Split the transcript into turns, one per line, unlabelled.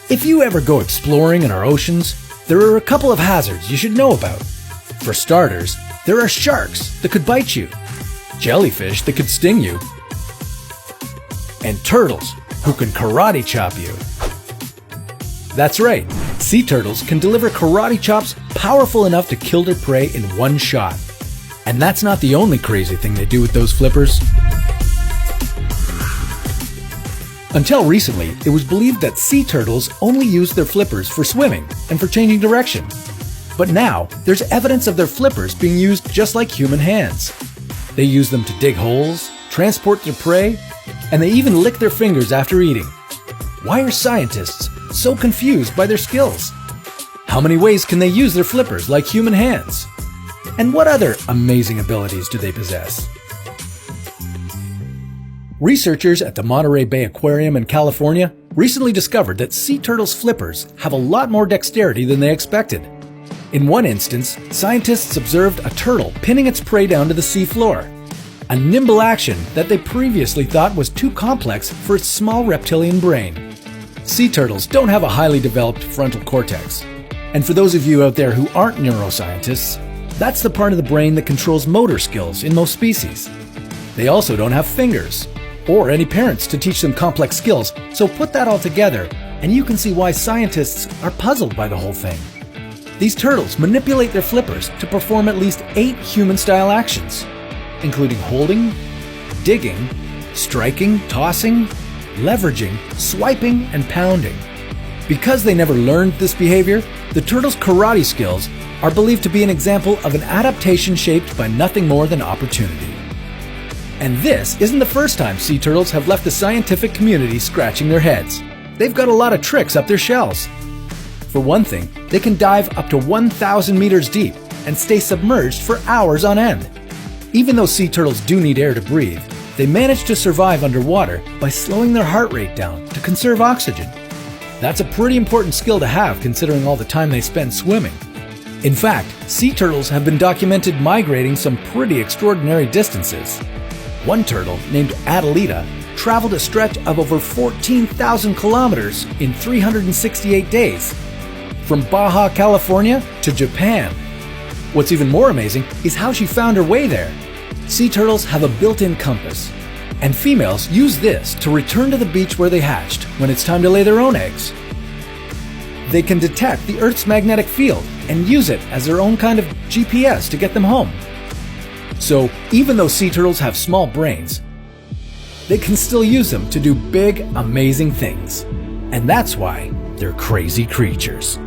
If you ever go exploring in our oceans, there are a couple of hazards you should know about. For starters, there are sharks that could bite you, jellyfish that could sting you, and turtles who can karate chop you. That's right, sea turtles can deliver karate chops powerful enough to kill their prey in one shot. And that's not the only crazy thing they do with those flippers. Until recently, it was believed that sea turtles only used their flippers for swimming and for changing direction. But now, there's evidence of their flippers being used just like human hands. They use them to dig holes, transport their prey, and they even lick their fingers after eating. Why are scientists so confused by their skills? How many ways can they use their flippers like human hands? And what other amazing abilities do they possess? Researchers at the Monterey Bay Aquarium in California recently discovered that sea turtles' flippers have a lot more dexterity than they expected. In one instance, scientists observed a turtle pinning its prey down to the sea floor, a nimble action that they previously thought was too complex for its small reptilian brain. Sea turtles don't have a highly developed frontal cortex. And for those of you out there who aren't neuroscientists, that's the part of the brain that controls motor skills in most species. They also don't have fingers, or any parents to teach them complex skills, so put that all together and you can see why scientists are puzzled by the whole thing. These turtles manipulate their flippers to perform at least 8 human-style actions, including holding, digging, striking, tossing, leveraging, swiping, and pounding. Because they never learned this behavior, the turtles' karate skills are believed to be an example of an adaptation shaped by nothing more than opportunity. And this isn't the first time sea turtles have left the scientific community scratching their heads. They've got a lot of tricks up their shells. For one thing, they can dive up to 1,000 meters deep and stay submerged for hours on end. Even though sea turtles do need air to breathe, they manage to survive underwater by slowing their heart rate down to conserve oxygen. That's a pretty important skill to have considering all the time they spend swimming. In fact, sea turtles have been documented migrating some pretty extraordinary distances. One turtle, named Adelita, traveled a stretch of over 14,000 kilometers in 368 days, from Baja California to Japan. What's even more amazing is how she found her way there. Sea turtles have a built-in compass, and females use this to return to the beach where they hatched when it's time to lay their own eggs. They can detect the Earth's magnetic field and use it as their own kind of GPS to get them home. So even though sea turtles have small brains, they can still use them to do big, amazing things. And that's why they're crazy creatures.